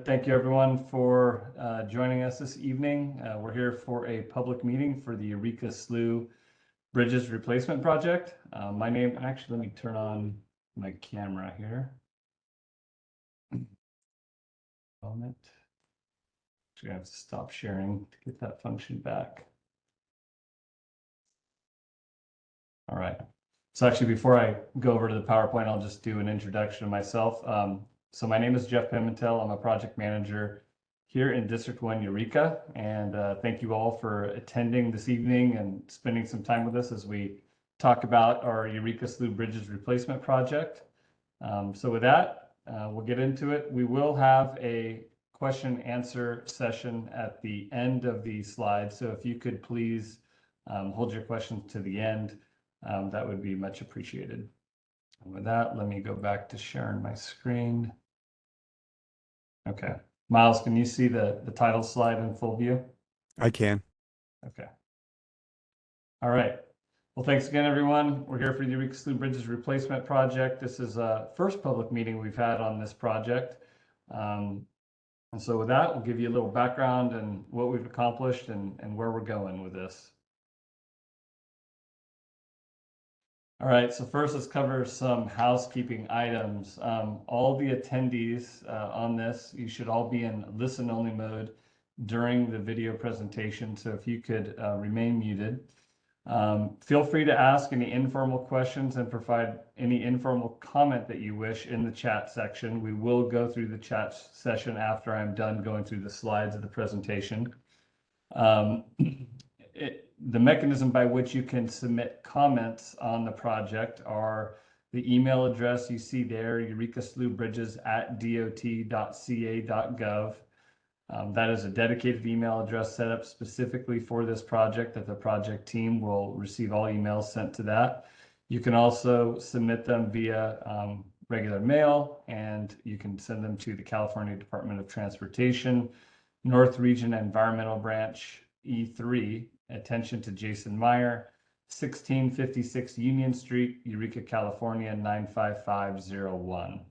Thank you everyone for joining us this evening. We're here for a public meeting for the Eureka Slough Bridges Replacement Project. Actually, let me turn on my camera here. Moment. Actually, I have to stop sharing to get that function back. All right. So actually, before I go over to the PowerPoint, I'll just do an introduction of myself. So my name is Jeff Pimentel. I'm a project manager here in District 1 Eureka, and thank you all for attending this evening and spending some time with us as we talk about our Eureka Slough Bridges Replacement Project. So with that, we'll get into it. We will have a question answer session at the end of the slides, so if you could please hold your questions to the end, that would be much appreciated. And with that, let me go back to sharing my screen. Okay. Miles, can you see the title slide in full view? I can. Okay. All right. Well, thanks again, everyone. We're here for the Eureka Slough Bridges Replacement Project. This is a first public meeting we've had on this project. And so with that, we'll give you a little background and what we've accomplished and where we're going with this. All right, so first let's cover some housekeeping items. All the attendees on this, you should all be in listen-only mode during the video presentation, so if you could remain muted. Feel free to ask any informal questions and provide any informal comment that you wish in the chat section. We will go through the chat session after I'm done going through the slides of the presentation. The mechanism by which you can submit comments on the project are the email address you see there, eurekasloughbridges@dot.ca.gov. That is a dedicated email address set up specifically for this project that the project team will receive all emails sent to that. You can also submit them via regular mail, and you can send them to the California Department of Transportation, North Region Environmental Branch, E3, attention to Jason Meyer, 1656 Union Street, Eureka, California, 95501.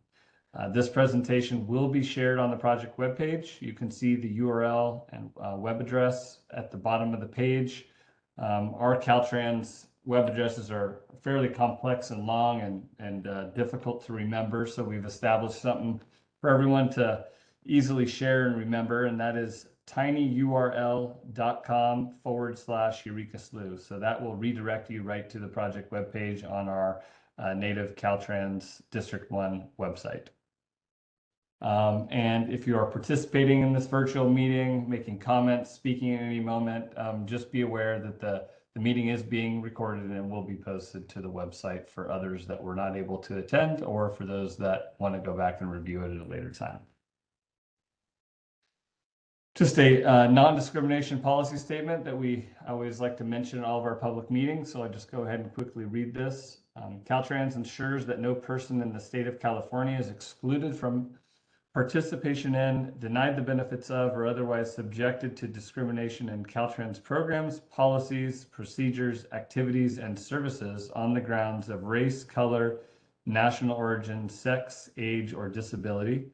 This presentation will be shared on the project webpage. You can see the URL and web address at the bottom of the page. Our Caltrans web addresses are fairly complex and long and difficult to remember, so we've established something for everyone to easily share and remember, and that is tinyurl.com/Eureka Slough. So that will redirect you right to the project webpage on our native Caltrans District 1 website. And if you are participating in this virtual meeting, making comments, speaking at any moment, just be aware that the meeting is being recorded and will be posted to the website for others that were not able to attend or for those that want to go back and review it at a later time. Just a non-discrimination policy statement that we always like to mention in all of our public meetings, so I'll just go ahead and quickly read this. Caltrans ensures that no person in the state of California is excluded from participation in, denied the benefits of, or otherwise subjected to discrimination in Caltrans programs, policies, procedures, activities, and services on the grounds of race, color, national origin, sex, age, or disability.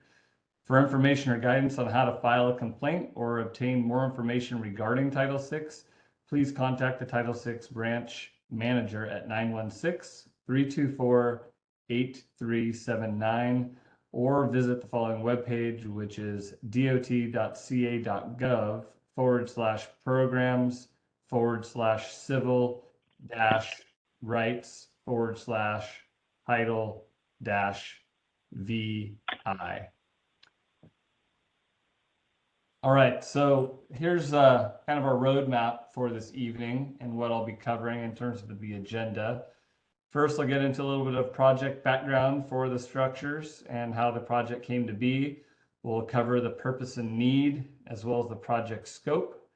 For information or guidance on how to file a complaint or obtain more information regarding Title VI, please contact the Title VI branch manager at 916-324-8379 or visit the following webpage, which is dot.ca.gov/programs/civil-rights/title-VI. All right, so here's kind of our roadmap for this evening and what I'll be covering in terms of the agenda. First, I'll get into a little bit of project background for the structures and how the project came to be. We'll cover the purpose and need, as well as the project scope.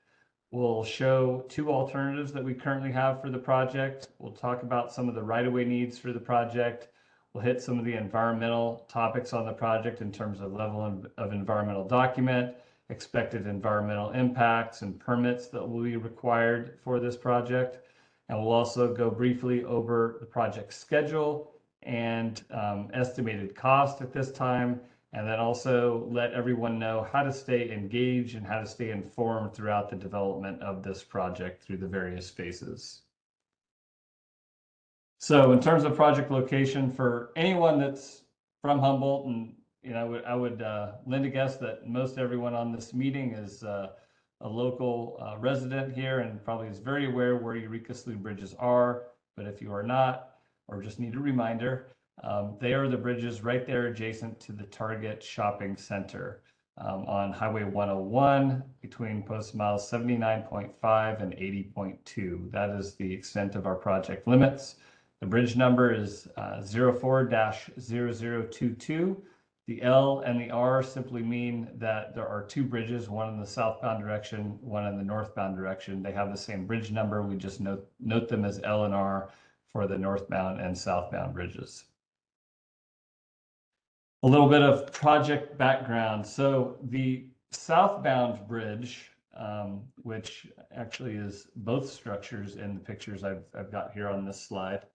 We'll show two alternatives that we currently have for the project. We'll talk about some of the right-of-way needs for the project. We'll hit some of the environmental topics on the project in terms of level of environmental document, expected environmental impacts and permits that will be required for this project. And we'll also go briefly over the project schedule and estimated cost at this time, and then also let everyone know how to stay engaged and how to stay informed throughout the development of this project through the various phases. So in terms of project location, for anyone that's from Humboldt, and I would lend a guess that most everyone on this meeting is a local resident here and probably is very aware where Eureka Slough bridges are. But if you are not, or just need a reminder, they are the bridges right there adjacent to the Target Shopping Center on Highway 101 between post miles 79.5 and 80.2. That is the extent of our project limits. The bridge number is 04-0022. The L and the R simply mean that there are two bridges, one in the southbound direction, one in the northbound direction. They have the same bridge number. We just note them as L and R for the northbound and southbound bridges. A little bit of project background. So the southbound bridge, which actually is both structures in the pictures I've got here on this slide,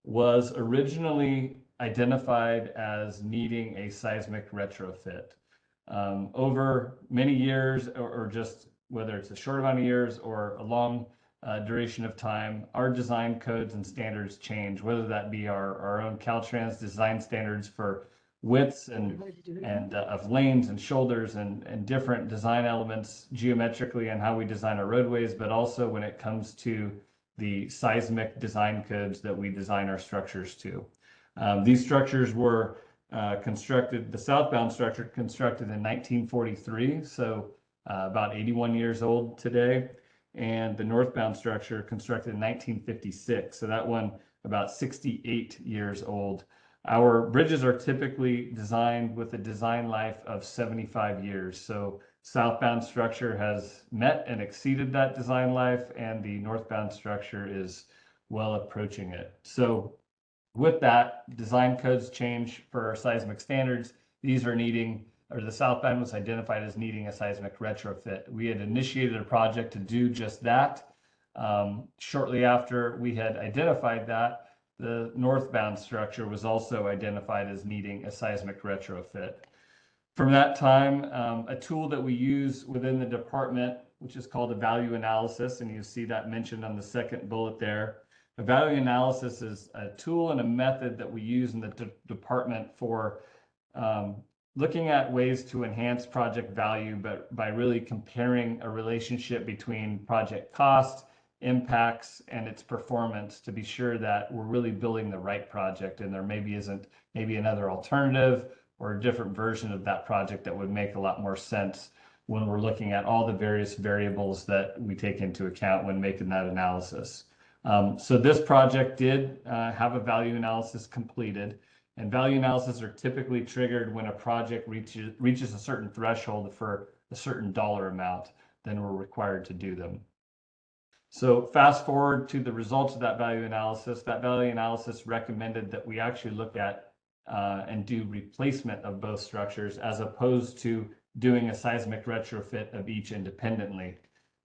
was originally identified as needing a seismic retrofit. Over many years, or just whether it's a short amount of years or a long duration of time, our design codes and standards change, whether that be our own Caltrans design standards for widths and of lanes and shoulders and different design elements geometrically and how we design our roadways, but also when it comes to the seismic design codes that we design our structures to. These structures were constructed, the southbound structure constructed in 1943, so about 81 years old today, and the northbound structure constructed in 1956, so that one about 68 years old. Our bridges are typically designed with a design life of 75 years, so southbound structure has met and exceeded that design life, and the northbound structure is well approaching it. So with that, design codes change for our seismic standards. These are needing, or the southbound was identified as needing a seismic retrofit. We had initiated a project to do just that. Shortly after we had identified that, the northbound structure was also identified as needing a seismic retrofit. From that time, a tool that we use within the department, which is called a value analysis, and you see that mentioned on the second bullet there. A value analysis is a tool and a method that we use in the department for looking at ways to enhance project value, but by really comparing a relationship between project cost, impacts, and its performance to be sure that we're really building the right project and there isn't another alternative or a different version of that project that would make a lot more sense when we're looking at all the various variables that we take into account when making that analysis. So this project did have a value analysis completed, and value analysis are typically triggered when a project reaches a certain threshold for a certain dollar amount, then we're required to do them. So fast forward to the results of that value analysis. That value analysis recommended that we actually look at and do replacement of both structures as opposed to doing a seismic retrofit of each independently.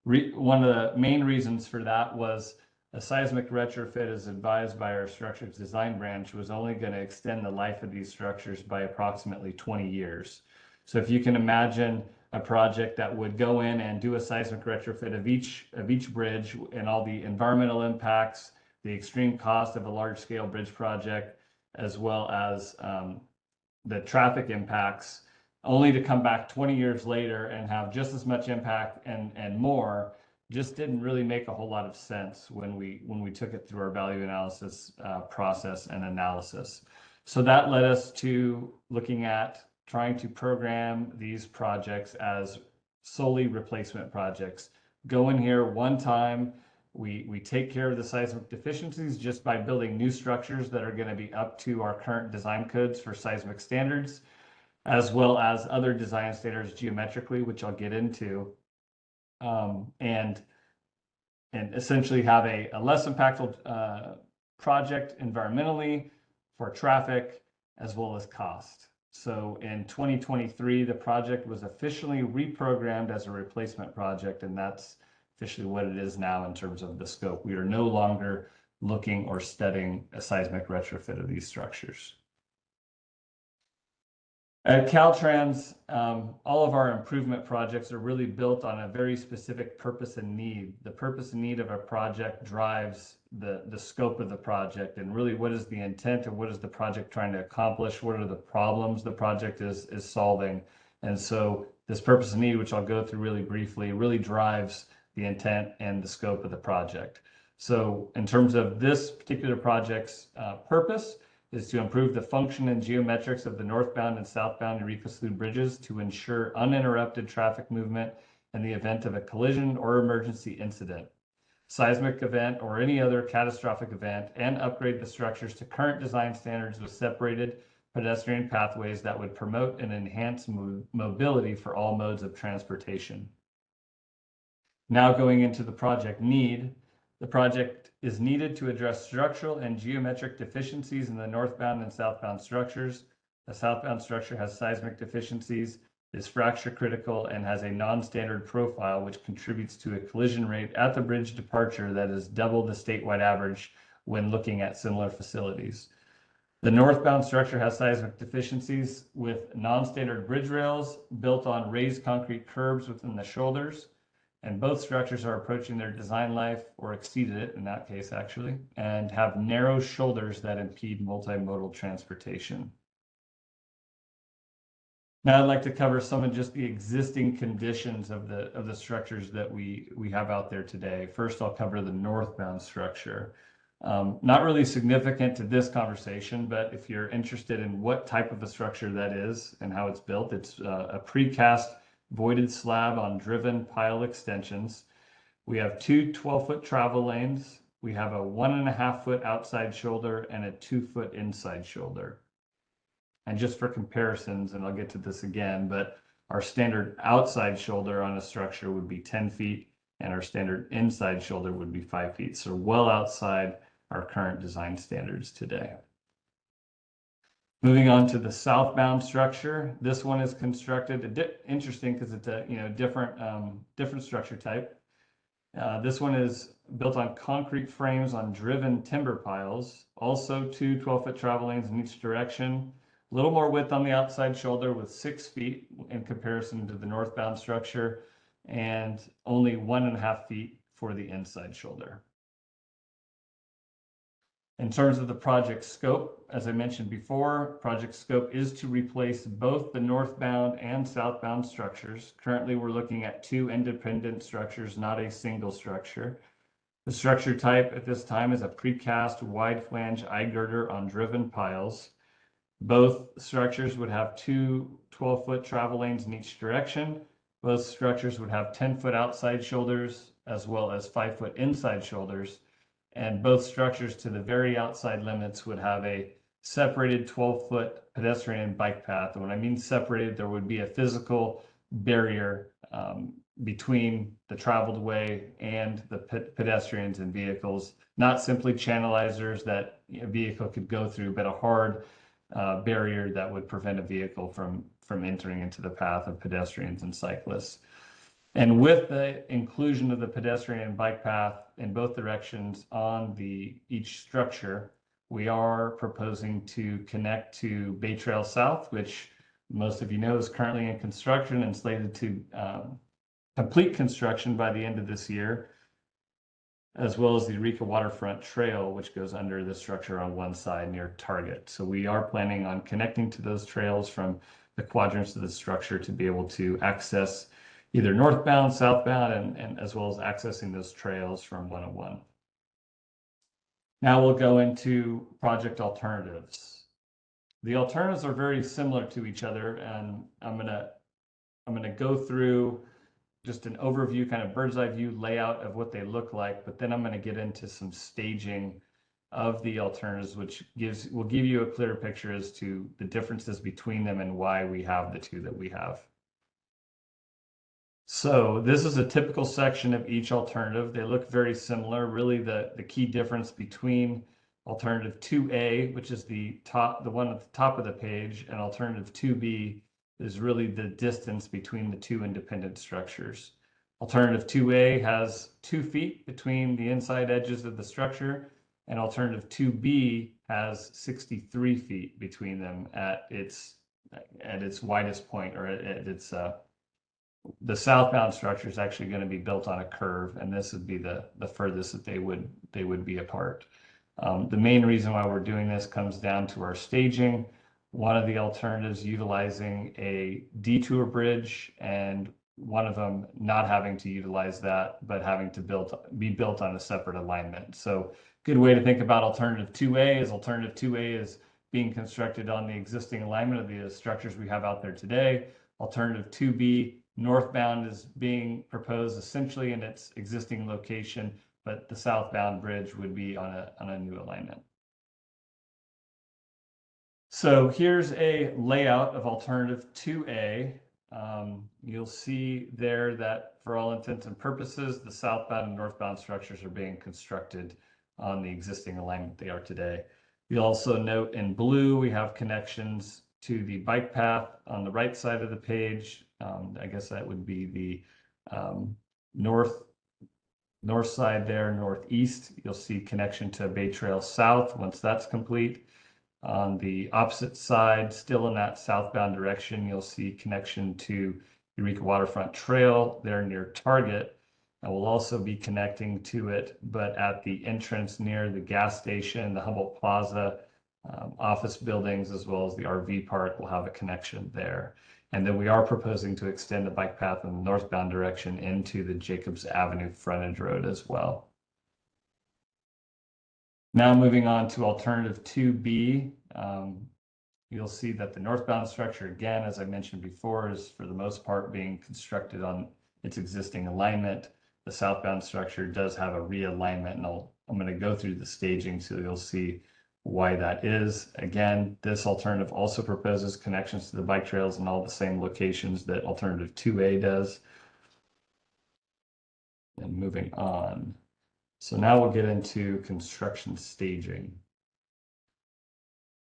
One of the main reasons for that was a seismic retrofit, as advised by our structures design branch, was only going to extend the life of these structures by approximately 20 years. So if you can imagine a project that would go in and do a seismic retrofit of each bridge and all the environmental impacts, the extreme cost of a large-scale bridge project, as well as the traffic impacts, only to come back 20 years later and have just as much impact and more, just didn't really make a whole lot of sense when we took it through our value analysis process and analysis. So that led us to looking at trying to program these projects as solely replacement projects. Go in here one time, we take care of the seismic deficiencies just by building new structures that are going to be up to our current design codes for seismic standards, as well as other design standards geometrically, which I'll get into, and essentially have a less impactful project environmentally, for traffic, as well as cost. So in 2023, the project was officially reprogrammed as a replacement project, and that's officially what it is now in terms of the scope. We are no longer looking or studying a seismic retrofit of these structures. At Caltrans, all of our improvement projects are really built on a very specific purpose and need. The purpose and need of a project drives the scope of the project, and really what is the intent and what is the project trying to accomplish? What are the problems the project is solving? And so this purpose and need, which I'll go through really briefly, really drives the intent and the scope of the project. So in terms of this particular project's purpose, is to improve the function and geometrics of the northbound and southbound Eureka Slough bridges to ensure uninterrupted traffic movement in the event of a collision or emergency incident, seismic event, or any other catastrophic event, and upgrade the structures to current design standards with separated pedestrian pathways that would promote and enhance mobility for all modes of transportation. Now going into the project need, the project is needed to address structural and geometric deficiencies in the northbound and southbound structures. The southbound structure has seismic deficiencies, is fracture critical, and has a non-standard profile, which contributes to a collision rate at the bridge departure that is double the statewide average when looking at similar facilities. The northbound structure has seismic deficiencies with non-standard bridge rails built on raised concrete curbs within the shoulders. And both structures are approaching their design life, or exceeded it in that case actually, and have narrow shoulders that impede multimodal transportation. Now I'd like to cover some of just the existing conditions of the structures that we have out there today. First, I'll cover the northbound structure. Not really significant to this conversation, but if you're interested in what type of a structure that is and how it's built, it's a precast voided slab on driven pile extensions. We have two 12-foot travel lanes. We have a 1.5-foot outside shoulder and a 2-foot inside shoulder. And just for comparisons, and I'll get to this again, but our standard outside shoulder on a structure would be 10 feet and our standard inside shoulder would be 5 feet. So well outside our current design standards today. Moving on to the southbound structure, this one is constructed interesting because it's a different structure type. This one is built on concrete frames on driven timber piles. Also, two 12-foot travel lanes in each direction. A little more width on the outside shoulder with 6 feet in comparison to the northbound structure, and only 1.5 feet for the inside shoulder. In terms of the project scope, as I mentioned before, project scope is to replace both the northbound and southbound structures. Currently, we're looking at two independent structures, not a single structure. The structure type at this time is a precast wide flange I-girder on driven piles. Both structures would have two 12-foot travel lanes in each direction. Both structures would have 10-foot outside shoulders as well as 5-foot inside shoulders. And both structures to the very outside limits would have a separated 12-foot pedestrian and bike path. And when I mean separated, there would be a physical barrier between the traveled way and the pedestrians and vehicles, not simply channelizers that a vehicle could go through, but a hard barrier that would prevent a vehicle from entering into the path of pedestrians and cyclists. And with the inclusion of the pedestrian and bike path in both directions on each structure, we are proposing to connect to Bay Trail South, which most of you know is currently in construction and slated to complete construction by the end of this year, as well as the Eureka Waterfront Trail, which goes under the structure on one side near Target. So we are planning on connecting to those trails from the quadrants of the structure to be able to access either northbound, southbound, and as well as accessing those trails from 101. Now we'll go into project alternatives. The alternatives are very similar to each other, and I'm gonna go through just an overview, kind of bird's eye view layout of what they look like, but then I'm gonna get into some staging of the alternatives, which will give you a clearer picture as to the differences between them and why we have the two that we have. So this is a typical section of each alternative. They look very similar. Really, the key difference between alternative 2A, which is the one at the top of the page, and alternative 2B is really the distance between the two independent structures. Alternative 2A has 2 feet between the inside edges of the structure, and alternative 2B has 63 feet between them at its at its widest point, or at its the southbound structure is actually going to be built on a curve, and this would be the furthest that they would be apart. The main reason why we're doing this comes down to our staging. One of the alternatives utilizing a detour bridge, and one of them not having to utilize that, but having to be built on a separate alignment. So good way to think about alternative 2A is alternative 2A is being constructed on the existing alignment of the structures we have out there today. Alternative 2B, northbound, is being proposed essentially in its existing location, but the southbound bridge would be on a new alignment. So here's a layout of alternative 2A. You'll see there that for all intents and purposes, the southbound and northbound structures are being constructed on the existing alignment they are today. You'll also note in blue, we have connections to the bike path on the right side of the page. I guess that would be the north side there, northeast. You'll see connection to Bay Trail South once that's complete. On the opposite side, still in that southbound direction, you'll see connection to Eureka Waterfront Trail there near Target. And we'll also be connecting to it, but at the entrance near the gas station, the Humboldt Plaza, office buildings, as well as the RV park, will have a connection there. And then we are proposing to extend the bike path in the northbound direction into the Jacobs Avenue frontage road as well. Now moving on to alternative 2B, you'll see that the northbound structure, again, as I mentioned before, is for the most part being constructed on its existing alignment. The southbound structure does have a realignment, and I'm going to go through the staging so you'll see why that is. Again, this alternative also proposes connections to the bike trails in all the same locations that alternative 2A does. And moving on. So now we'll get into construction staging.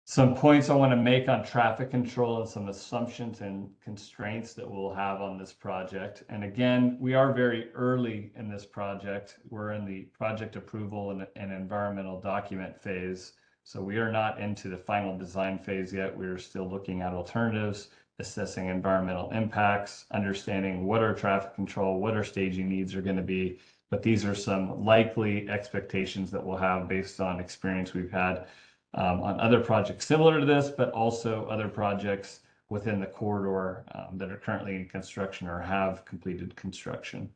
Some points I want to make on traffic control and some assumptions and constraints that we'll have on this project. And again, we are very early in this project. We're in the project approval and environmental document phase. So we are not into the final design phase yet. We're still looking at alternatives, assessing environmental impacts, understanding what our traffic control, what our staging needs are going to be. But these are some likely expectations that we'll have based on experience we've had on other projects similar to this, but also other projects within the corridor that are currently in construction or have completed construction.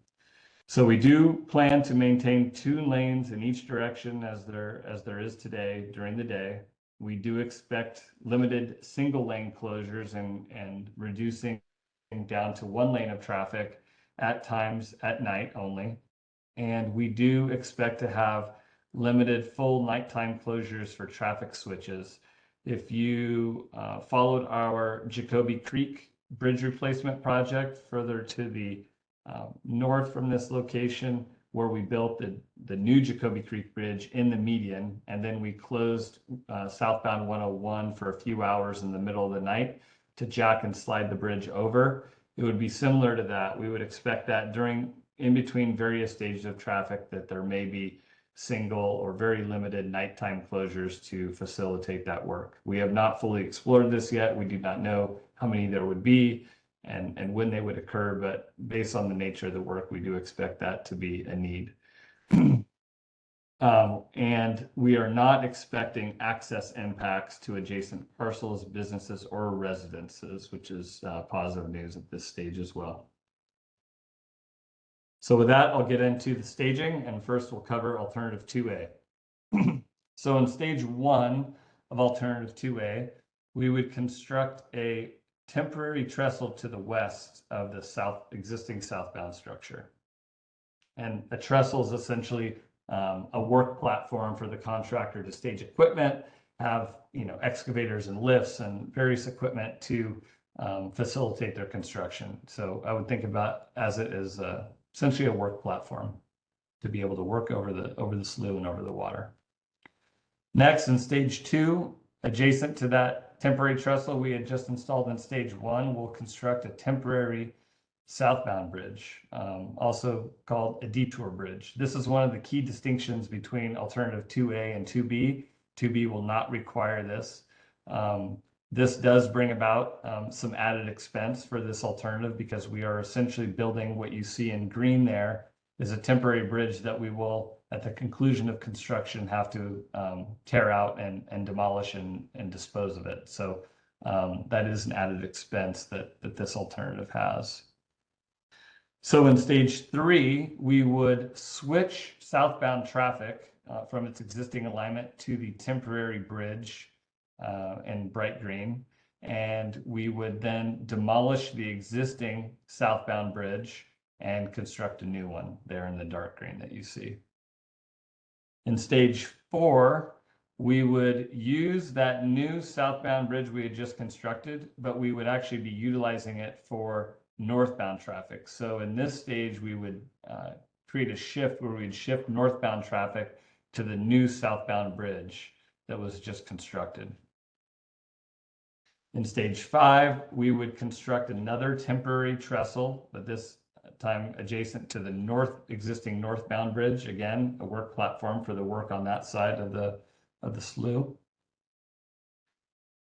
So we do plan to maintain 2 lanes in each direction as there is today during the day. We do expect limited single lane closures and reducing down to 1 lane of traffic at times at night only. And we do expect to have limited full nighttime closures for traffic switches. If you followed our Jacoby Creek bridge replacement project further to the north from this location, where we built the new Jacoby Creek Bridge in the median, and then we closed southbound 101 for a few hours in the middle of the night to jack and slide the bridge over. It would be similar to that. We would expect that in between various stages of traffic that there may be single or very limited nighttime closures to facilitate that work. We have not fully explored this yet. We do not know how many there would be and when they would occur, but based on the nature of the work, we do expect that to be a need. And we are not expecting access impacts to adjacent parcels, businesses, or residences, which is positive news at this stage as well. So with that, I'll get into the staging, and first we'll cover alternative 2A. So in stage 1 of alternative 2A, we would construct a temporary trestle to the west of the existing southbound structure. And a trestle is essentially a work platform for the contractor to stage equipment, have excavators and lifts and various equipment to facilitate their construction. So I would think about as it is essentially a work platform to be able to work over the slough and over the water. Next, in stage 2, adjacent to that temporary trestle we had just installed in stage 1, we'll construct a temporary southbound bridge, also called a detour bridge. This is one of the key distinctions between alternative 2A and 2B. 2B will not require this. This does bring about some added expense for this alternative because we are essentially building what you see in green there is a temporary bridge that we will, at the conclusion of construction, have to tear out and demolish and dispose of it. So that is an added expense that this alternative has. So in stage 3, we would switch southbound traffic from its existing alignment to the temporary bridge in bright green, and we would then demolish the existing southbound bridge and construct a new one there in the dark green that you see. In stage 4, we would use that new southbound bridge we had just constructed, but we would actually be utilizing it for northbound traffic. So in this stage, we would create a shift where we'd shift northbound traffic to the new southbound bridge that was just constructed. In stage 5, we would construct another temporary trestle, but this time adjacent to the existing northbound bridge. Again, a work platform for the work on that side of the slough.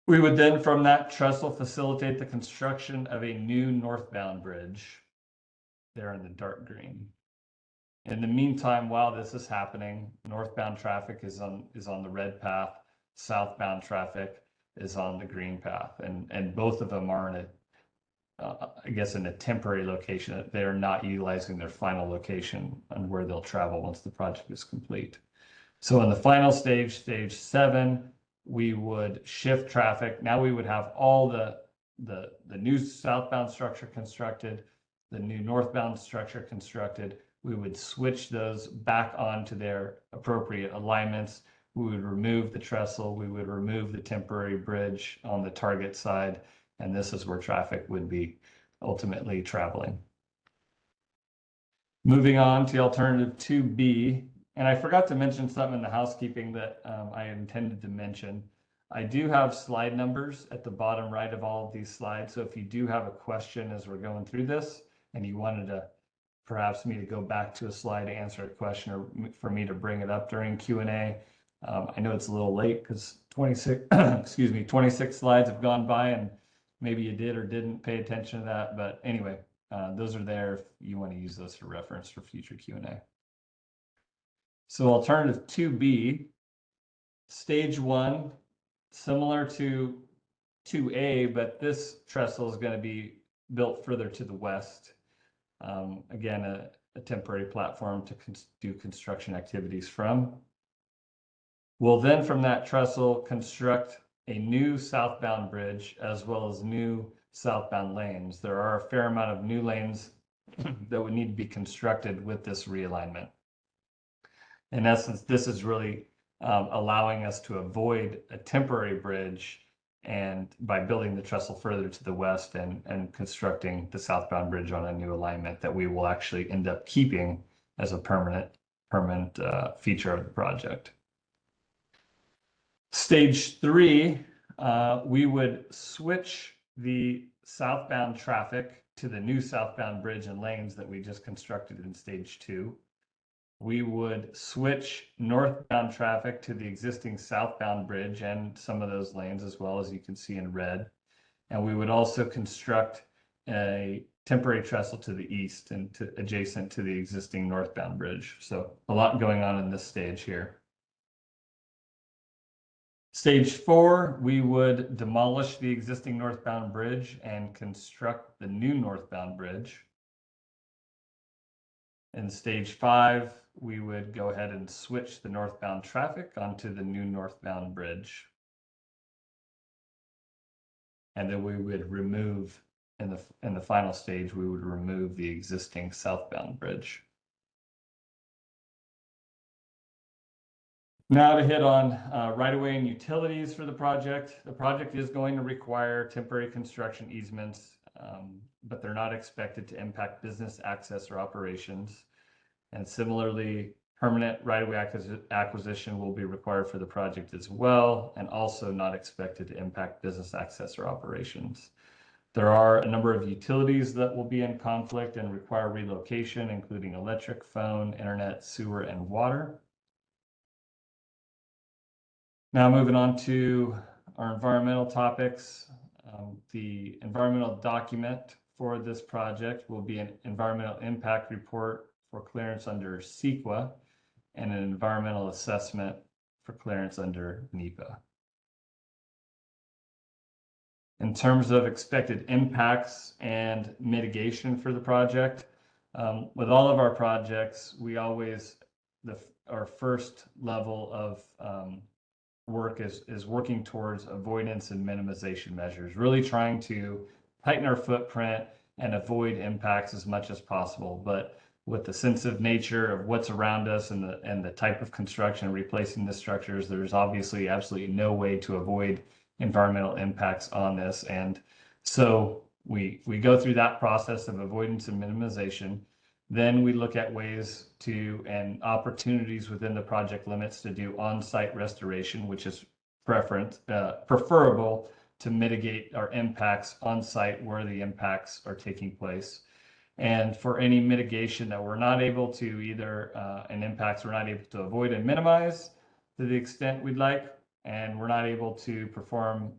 We would then, from that trestle, facilitate the construction of a new northbound bridge there in the dark green. In the meantime, while this is happening, northbound traffic is on the red path, southbound traffic is on the green path, and both of them are in I guess in a temporary location. They're not utilizing their final location and where they'll travel once the project is complete. So in the final stage, stage 7, we would shift traffic. Now we would have all the new southbound structure constructed, the new northbound structure constructed. We would switch those back onto their appropriate alignments. We would remove the trestle. We would remove the temporary bridge on the target side. And this is where traffic would be ultimately traveling. Moving on to alternative 2B. And I forgot to mention something in the housekeeping that I intended to mention. I do have slide numbers at the bottom right of all of these slides. So if you do have a question as we're going through this and you wanted to perhaps me to go back to a slide to answer a question or for me to bring it up during Q&A, I know it's a little late because 26 slides have gone by and maybe you did or didn't pay attention to that. But anyway, those are there if you want to use those for reference for future Q&A. So alternative 2B, stage 1, similar to 2A, but this trestle is going to be built further to the west. Again, a temporary platform to do construction activities from. We'll then, from that trestle, construct a new southbound bridge as well as new southbound lanes. There are a fair amount of new lanes that would need to be constructed with this realignment. In essence, this is really allowing us to avoid a temporary bridge and by building the trestle further to the west and constructing the southbound bridge on a new alignment that we will actually end up keeping as a permanent feature of the project. Stage 3, we would switch the southbound traffic to the new southbound bridge and lanes that we just constructed in stage 2. We would switch northbound traffic to the existing southbound bridge and some of those lanes as well, as you can see in red. And we would also construct a temporary trestle to the east and adjacent to the existing northbound bridge. So a lot going on in this stage here. Stage 4, we would demolish the existing northbound bridge and construct the new northbound bridge. In stage 5, we would go ahead and switch the northbound traffic onto the new northbound bridge. And then we would remove, in the final stage, we would remove the existing southbound bridge. Now to hit on right-of-way and utilities for the project. The project is going to require temporary construction easements, but they're not expected to impact business access or operations. And similarly, permanent right-of-way acquisition will be required for the project as well, and also not expected to impact business access or operations. There are a number of utilities that will be in conflict and require relocation, including electric, phone, internet, sewer, and water. Now moving on to our environmental topics. The environmental document for this project will be an environmental impact report for clearance under CEQA and an environmental assessment for clearance under NEPA. In terms of expected impacts and mitigation for the project, with all of our projects, we always, our first level of work is working towards avoidance and minimization measures, really trying to tighten our footprint and avoid impacts as much as possible. But with the sensitive nature of what's around us and the type of construction replacing the structures, there's obviously absolutely no way to avoid environmental impacts on this. And so we go through that process of avoidance and minimization. Then we look at ways to and opportunities within the project limits to do on-site restoration, which is preferable to mitigate our impacts on site where the impacts are taking place. And for any mitigation that we're not able to either, and impacts we're not able to avoid and minimize to the extent we'd like, and we're not able to perform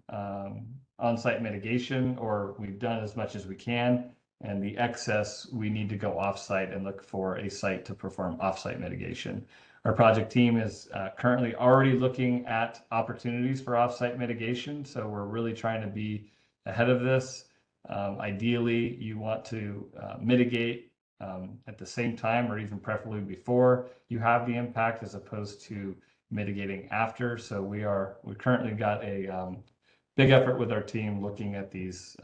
on-site mitigation, or we've done as much as we can, and the excess, we need to go off-site and look for a site to perform off-site mitigation. Our project team is currently already looking at opportunities for off-site mitigation, so we're really trying to be ahead of this. Ideally, you want to mitigate at the same time or even preferably before you have the impact as opposed to mitigating after. So we currently got a big effort with our team looking at these,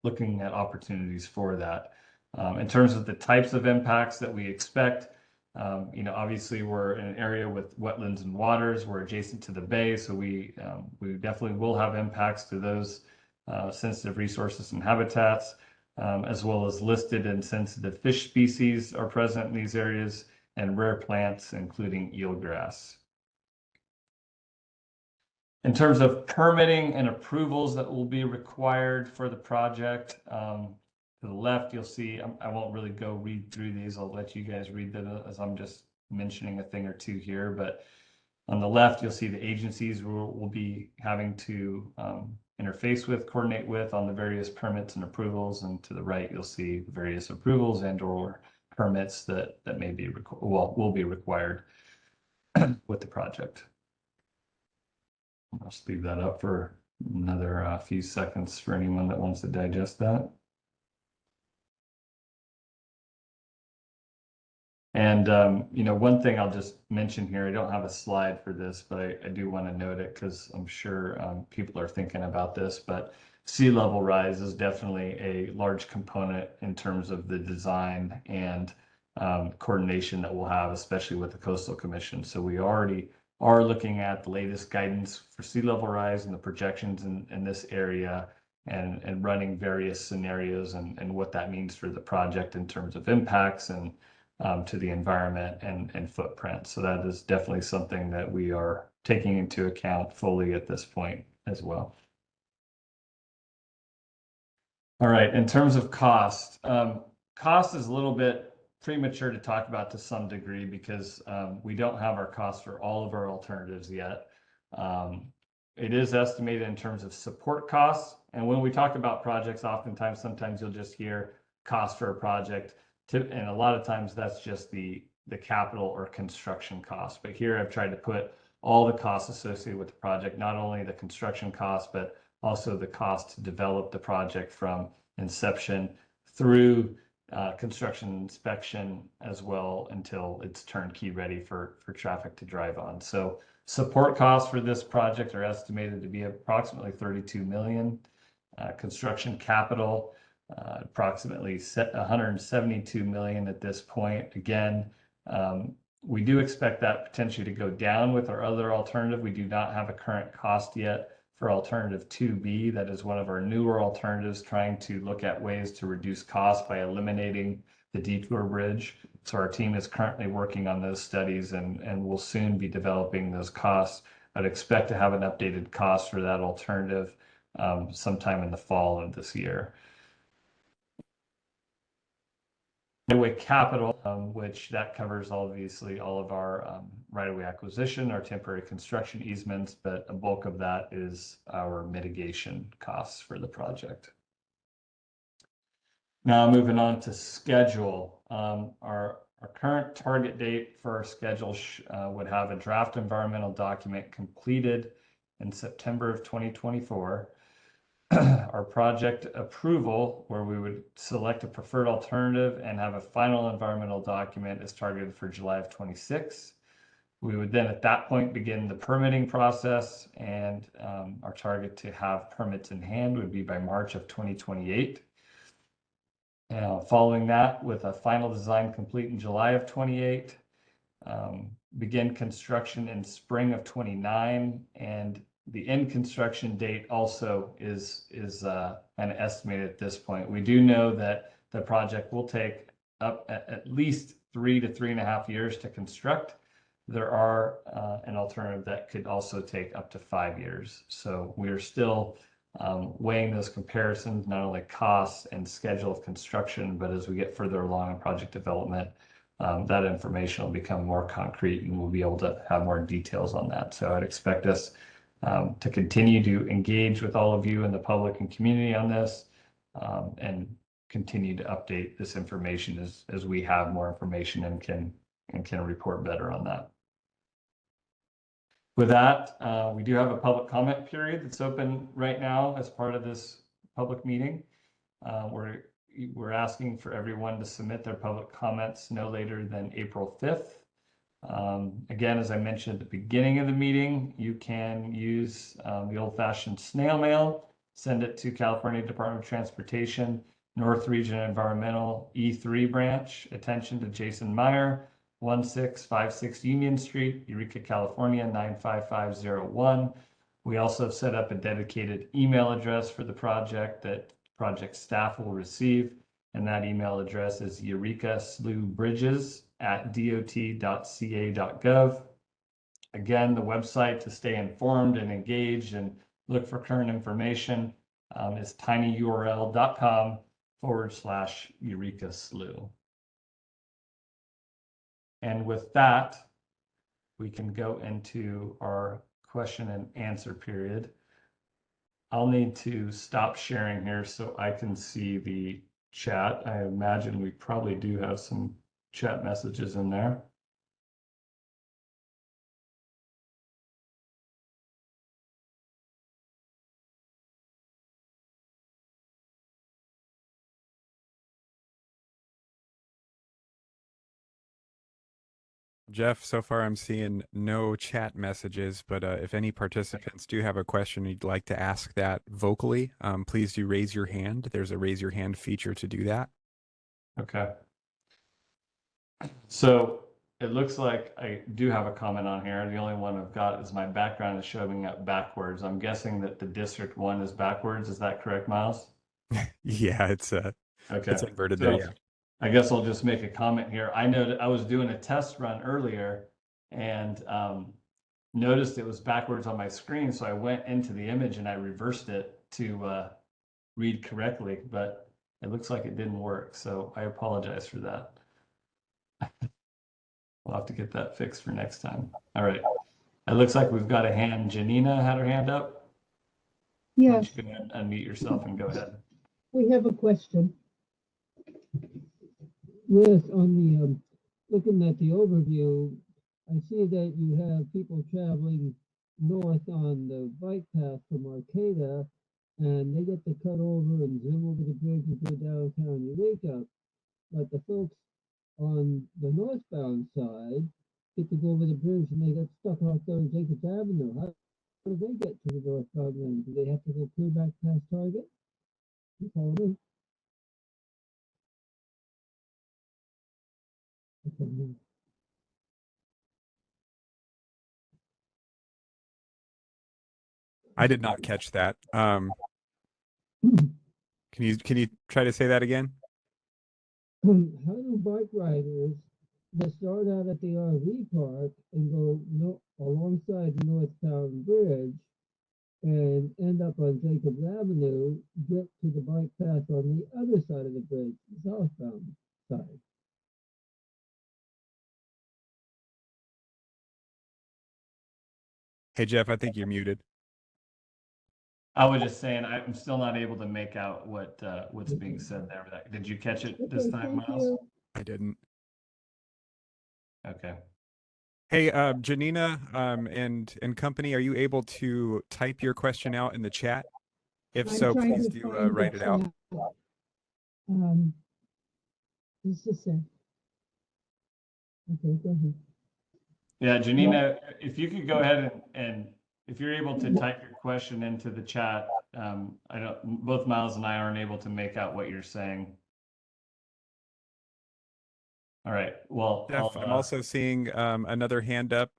looking at opportunities for that. In terms of the types of impacts that we expect, obviously we're in an area with wetlands and waters. We're adjacent to the bay, so we definitely will have impacts to those sensitive resources and habitats, as well as listed and sensitive fish species are present in these areas, and rare plants, including eelgrass. In terms of permitting and approvals that will be required for the project, to the left, you'll see, I won't really go read through these. I'll let you guys read them as I'm just mentioning a thing or two here. But on the left, you'll see the agencies we'll be having to interface with, coordinate with on the various permits and approvals. And to the right, you'll see the various approvals and or permits that may be will be required with the project. I'll just leave that up for another few seconds for anyone that wants to digest that. And one thing I'll just mention here, I don't have a slide for this, but I do want to note it because I'm sure people are thinking about this, but sea level rise is definitely a large component in terms of the design and coordination that we'll have, especially with the Coastal Commission. So we already are looking at the latest guidance for sea level rise and the projections in this area and running various scenarios and what that means for the project in terms of impacts and to the environment and footprint. So that is definitely something that we are taking into account fully at this point as well. All right, in terms of cost, cost is a little bit premature to talk about to some degree because we don't have our costs for all of our alternatives yet. It is estimated in terms of support costs. And when we talk about projects, oftentimes, sometimes you'll just hear cost for a project. And a lot of times that's just the capital or construction cost. But here I've tried to put all the costs associated with the project, not only the construction cost, but also the cost to develop the project from inception through construction inspection as well until it's turnkey ready for traffic to drive on. So support costs for this project are estimated to be approximately $32 million. Construction capital, approximately $172 million at this point. Again, we do expect that potentially to go down with our other alternative. We do not have a current cost yet for alternative 2B. That is one of our newer alternatives, trying to look at ways to reduce costs by eliminating the detour bridge. So our team is currently working on those studies and will soon be developing those costs. I'd expect to have an updated cost for that alternative sometime in the fall of this year. right-of-way capital, which that covers obviously all of our right-of-way acquisition, our temporary construction easements, but a bulk of that is our mitigation costs for the project. Now moving on to schedule. Our current target date for our schedule would have a draft environmental document completed in September of 2024. Our project approval, where we would select a preferred alternative and have a final environmental document, is targeted for July of 26. We would then at that point begin the permitting process, and our target to have permits in hand would be by March of 2028. Following that, with a final design complete in July of 28, begin construction in spring of 29, and the end construction date also is an estimate at this point. We do know that the project will take up at least 3 to 3.5 years to construct. There are an alternative that could also take up to 5 years. So we are still weighing those comparisons, not only costs and schedule of construction, but as we get further along in project development, that information will become more concrete and we'll be able to have more details on that. So I'd expect us to continue to engage with all of you in the public and community on this, and continue to update this information as we have more information and can report better on that. With that, we do have a public comment period that's open right now as part of this public meeting. We're asking for everyone to submit their public comments no later than April 5th. Again, as I mentioned at the beginning of the meeting, you can use the old-fashioned snail mail, send it to California Department of Transportation, North Region Environmental E3 branch, attention to Jason Meyer, 1656 Union Street, Eureka, California, 95501. We also have set up a dedicated email address for the project that project staff will receive, and that email address is eurekasloughbridges@dot.ca.gov. Again, the website to stay informed and engaged and look for current information is tinyurl.com/Eureka Slough. And with that, we can go into our question and answer period. I'll need to stop sharing here so I can see the chat. I imagine we probably do have some chat messages in there. Jeff, so far I'm seeing no chat messages, but if any participants do have a question you'd like to ask that vocally, please do raise your hand. There's a raise your hand feature to do that. Okay. So it looks like I do have a comment on here. The only one I've got is my background is showing up backwards. I'm guessing that the District 1 is backwards. Is that correct, Miles? Yeah, it's inverted there, yeah. I guess I'll just make a comment here. I know that I was doing a test run earlier and noticed it was backwards on my screen. So I went into the image and I reversed it to read correctly, but it looks like it didn't work. So I apologize for that. We'll have to get that fixed for next time. All right. It looks like we've got a hand. Janina had her hand up. Yes. You can unmute yourself and go ahead. We have a question. Yes, on the looking at the overview, I see that you have people traveling north on the bike path from Arcata, and they get to cut over and zoom over the bridge and go downtown Eureka. But the folks on the northbound side get to go over the bridge and they get stuck out there on Jacobs Avenue. How do they get to the northbound lane? Do they have to go clear back past Target? You follow me? Okay. I did not catch that. Can you try to say that again? How do bike riders that start out at the RV park and go alongside the northbound bridge and end up on Jacobs Avenue, get to the bike path on the other side of the bridge, the southbound side? Hey, Jeff, I think you're muted. I was just saying, I'm still not able to make out what's being said there. Did you catch it this Okay, time, thank Miles? you. I didn't. Okay. Hey, Janina, and company, are you able to type your question out in the chat? If I'm so, trying please to do find the write it out. chat. Um, just a sec. Okay, go ahead. Yeah, Janina, if you could go ahead and if you're able to type your question into the chat, I don't, both Miles and I aren't able to make out what you're saying. All right, well, Jeff, I'm also seeing another hand up.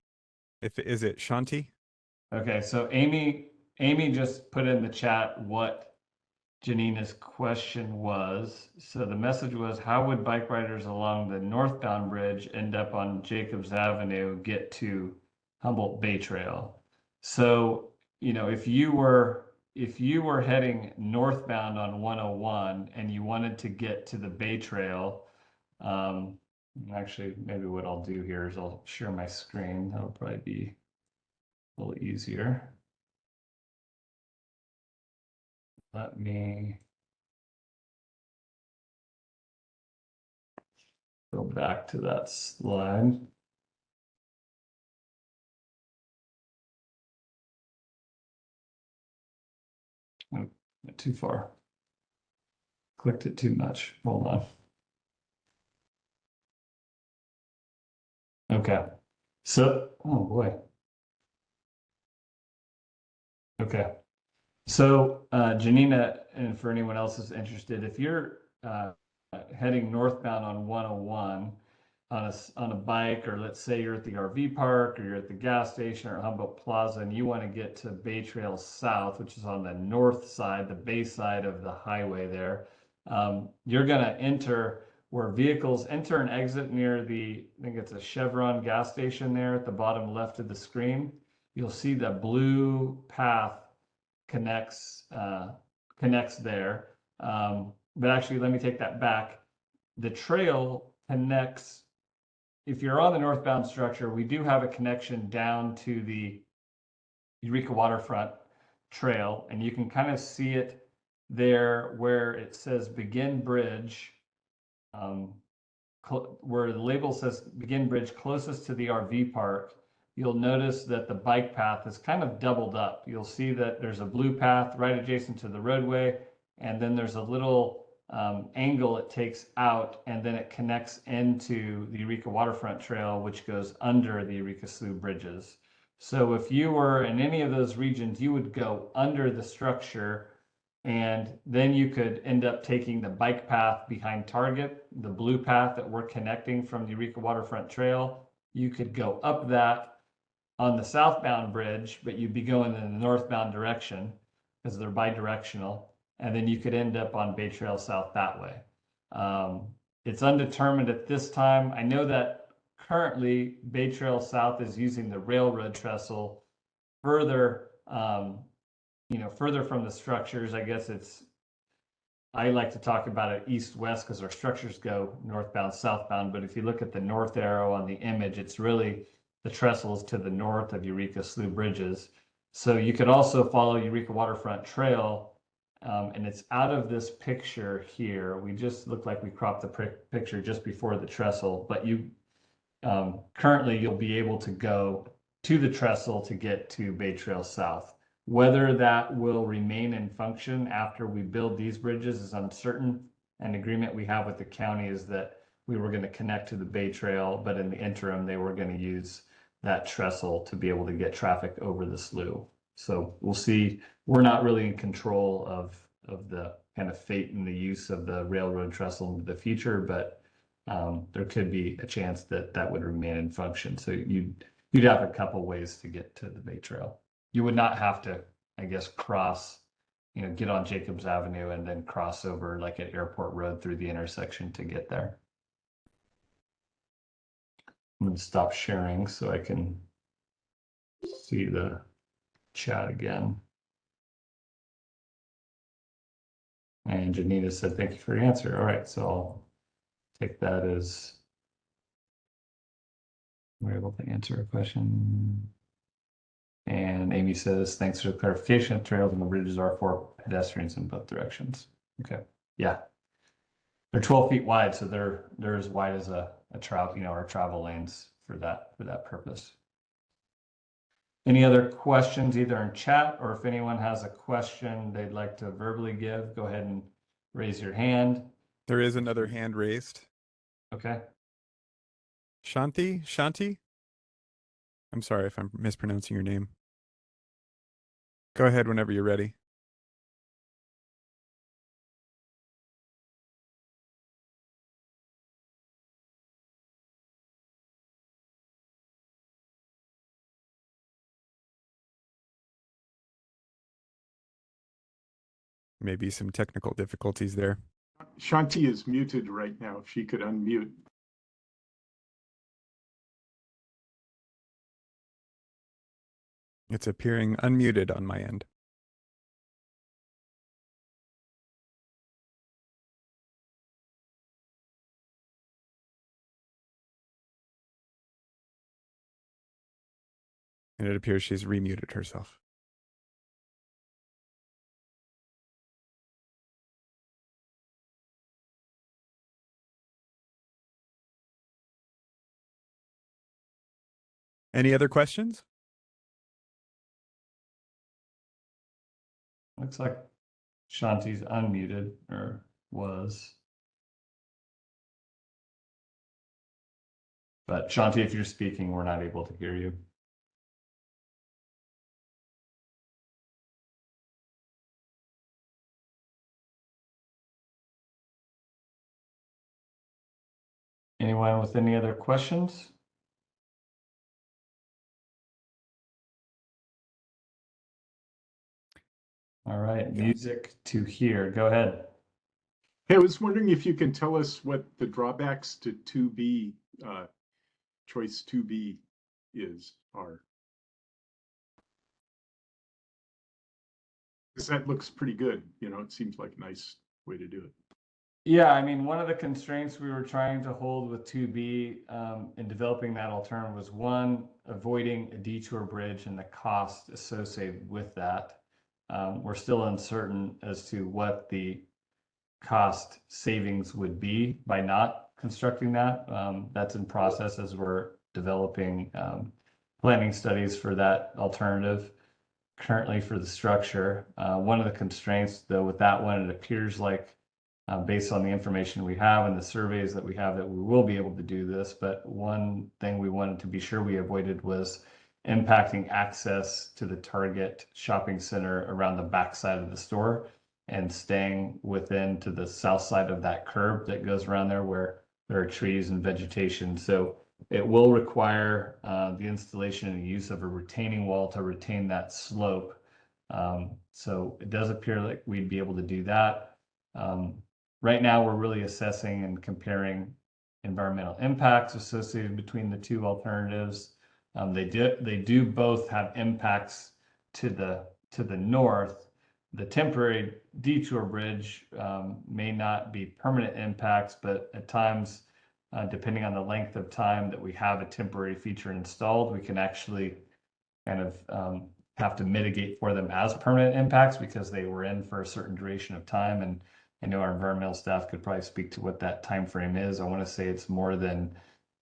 Is it Shanti? okay, so Amy just put in the chat what Janina's question was. So the message was, how would bike riders along the northbound bridge end up on Jacobs Avenue, get to Humboldt Bay Trail? So, you know, if you were heading northbound on 101 and you wanted to get to the Bay Trail, actually, maybe what I'll do here is I'll share my screen. That'll probably be a little easier. Let me go back to that slide. Oh, went too far. Clicked it too much. Hold on. Okay. So, oh boy. Okay. So, Janina, and for anyone else who's interested, if you're heading northbound on 101 on a bike, or let's say you're at the RV park or you're at the gas station or Humboldt Plaza, and you want to get to Bay Trail South, which is on the north side, the bay side of the highway there, you're going to enter where vehicles enter and exit near the, I think it's a Chevron gas station there at the bottom left of the screen. You'll see the blue path connects there. But actually, let me take that back. The trail connects. If you're on the northbound structure, we do have a connection down to the Eureka Waterfront Trail, and you can kind of see it there where it says Begin Bridge, where the label says Begin Bridge closest to the RV park. You'll notice that the bike path is kind of doubled up. You'll see that there's a blue path right adjacent to the roadway, and then there's a little angle it takes out, and then it connects into the Eureka Waterfront Trail, which goes under the Eureka Slough bridges. So if you were in any of those regions, you would go under the structure, and then you could end up taking the bike path behind Target, the blue path that we're connecting from the Eureka Waterfront Trail. You could go up that on the southbound bridge, but you'd be going in the northbound direction because they're bi-directional. And then you could end up on Bay Trail South that way. It's undetermined at this time. I know that currently Bay Trail South is using the railroad trestle further, further from the structures. I guess I like to talk about it east-west because our structures go northbound, southbound. But if you look at the north arrow on the image, it's really the trestles to the north of Eureka Slough bridges. So you could also follow Eureka Waterfront Trail, and it's out of this picture here. We just look like we cropped the picture just before the trestle, but currently you'll be able to go to the trestle to get to Bay Trail South. Whether that will remain in function after we build these bridges is uncertain. An agreement we have with the county is that we were going to connect to the Bay Trail, but in the interim, they were going to use that trestle to be able to get traffic over the slough. So we'll see. We're not really in control of the kind of fate and the use of the railroad trestle into the future, but there could be a chance that that would remain in function. So you'd have a couple ways to get to the Bay Trail. You would not have to, I guess, cross, get on Jacobs Avenue and then cross over like at Airport Road through the intersection to get there. I'm going to stop sharing so I can see the chat again. And Janina said, thank you for your answer. All right, so I'll take that as we're able to answer a question. And Amy says, thanks for the clarification. Trails and the bridges are for pedestrians in both directions. Okay, yeah. They're 12 feet wide, so they're as wide as a travel, our travel lanes for that purpose. Any other questions, either in chat or if anyone has a question they'd like to verbally give, go ahead and raise your hand. There is another hand raised. Okay. Shanti? I'm sorry if I'm mispronouncing your name. Go ahead whenever you're ready. Maybe some technical difficulties there. Shanti is muted right now. If she could unmute. It's appearing unmuted on my end. And it appears she's remuted herself. Any other questions? Looks like Shanti's unmuted or was. But Shanti, if you're speaking, we're not able to hear you. Anyone with any other questions? All right, music to hear. Go ahead. Hey, I was wondering if you can tell us what the drawbacks to 2B, choice 2B are. Because that looks pretty good. It seems like a nice way to do it. Yeah, I mean, one of the constraints we were trying to hold with 2B in developing that alternative was one, avoiding a detour bridge and the cost associated with that. We're still uncertain as to what the cost savings would be by not constructing that. That's in process as we're developing planning studies for that alternative currently for the structure. One of the constraints, though, with that one, it appears like based on the information we have and the surveys that we have, that we will be able to do this. But one thing we wanted to be sure we avoided was impacting access to the target shopping center around the backside of the store and staying within to the south side of that curb that goes around there where there are trees and vegetation. So it will require the installation and use of a retaining wall to retain that slope. So it does appear like we'd be able to do that. Right now, we're really assessing and comparing environmental impacts associated between the two alternatives. They do both have impacts to the north. The temporary detour bridge may not be permanent impacts, but at times, depending on the length of time that we have a temporary feature installed, we can actually kind of have to mitigate for them as permanent impacts because they were in for a certain duration of time. And I know our environmental staff could probably speak to what that time frame is. I want to say it's more than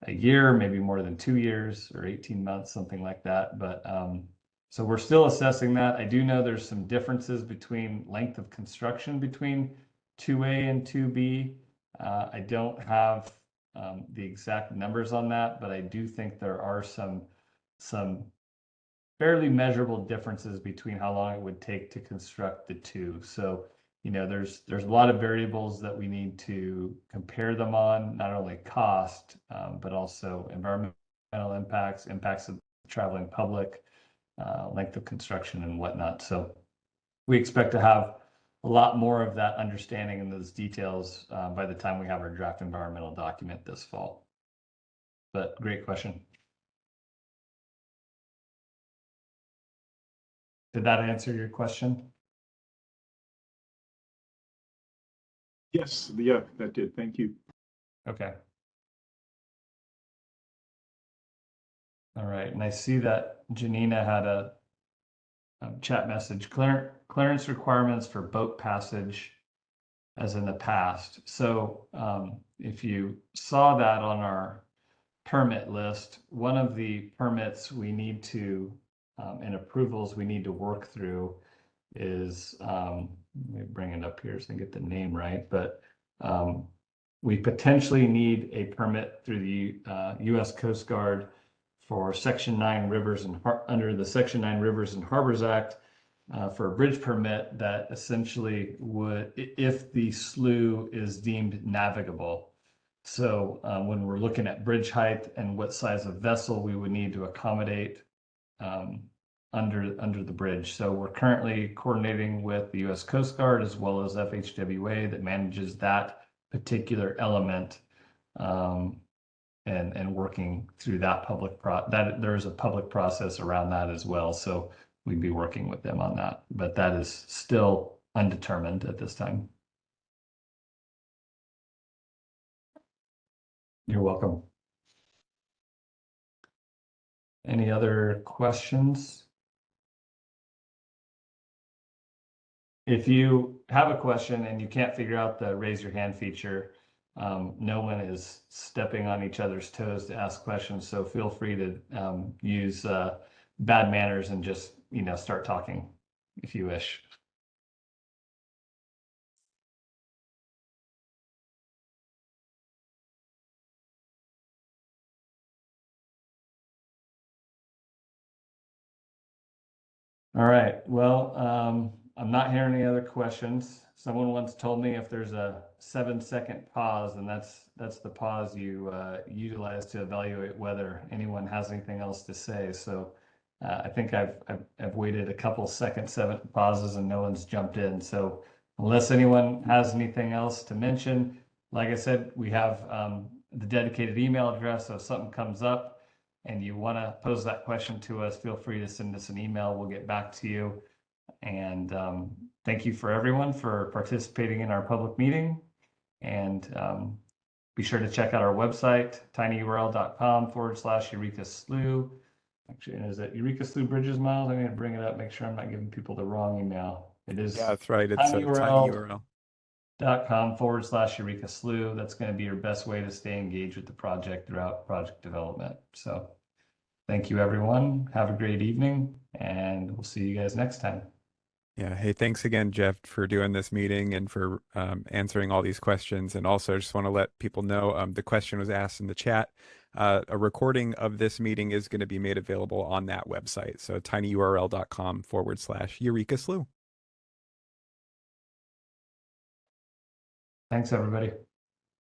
a year, maybe more than 2 years or 18 months, something like that. But so we're still assessing that. I do know there's some differences between length of construction between 2A and 2B. I don't have the exact numbers on that, but I do think there are some fairly measurable differences between how long it would take to construct the two. So there's a lot of variables that we need to compare them on, not only cost, but also environmental impacts of the traveling public, length of construction and whatnot. So we expect to have a lot more of that understanding and those details by the time we have our draft environmental document this fall. But great question. Did that answer your question? Yes, yeah, that did. Thank you. Okay. All right, and I see that Janina had chat message, clearance requirements for boat passage as in the past. So if you saw that on our permit list, one of the permits we need to, and approvals we need to work through is, let me bring it up here so I get the name right, but we potentially need a permit through the U.S. Coast Guard for Section 9 Rivers and under the Section 9 Rivers and Harbors Act for a bridge permit that essentially would, if the slough is deemed navigable. So when we're looking at bridge height and what size of vessel we would need to accommodate under the bridge. So we're currently coordinating with the U.S. Coast Guard as well as FHWA that manages that particular element, and working through that that there's a public process around that as well. So we'd be working with them on that, but that is still undetermined at this time. You're welcome. Any other questions? If you have a question and you can't figure out the raise your hand feature, no one is stepping on each other's toes to ask questions. So feel free to use bad manners and just, start talking if you wish. All right, well, I'm not hearing any other questions. Someone once told me if there's a 7-second pause, then that's the pause you utilize to evaluate whether anyone has anything else to say. So I think I've waited a couple second 7 pauses and no one's jumped in. So unless anyone has anything else to mention, like I said, we have the dedicated email address. So if something comes up and you want to pose that question to us, feel free to send us an email. We'll get back to you. And thank you for everyone for participating in our public meeting. And be sure to check out our website, tinyurl.com/Eureka Slough. Actually, is it Eureka Slough Bridges Miles? I'm going to bring it up, make sure I'm not giving people the wrong email. It is. Yeah, that's right. It's tinyurl.com/Eureka Slough. That's going to be your best way to stay engaged with the project throughout project development. So thank you, everyone. Have a great evening, and we'll see you guys next time. Yeah. Hey, thanks again, Jeff, for doing this meeting and for answering all these questions. And also, I just want to let people know the question was asked in the chat. A recording of this meeting is going to be made available on that website. So tinyurl.com/Eureka Slough. Thanks, everybody.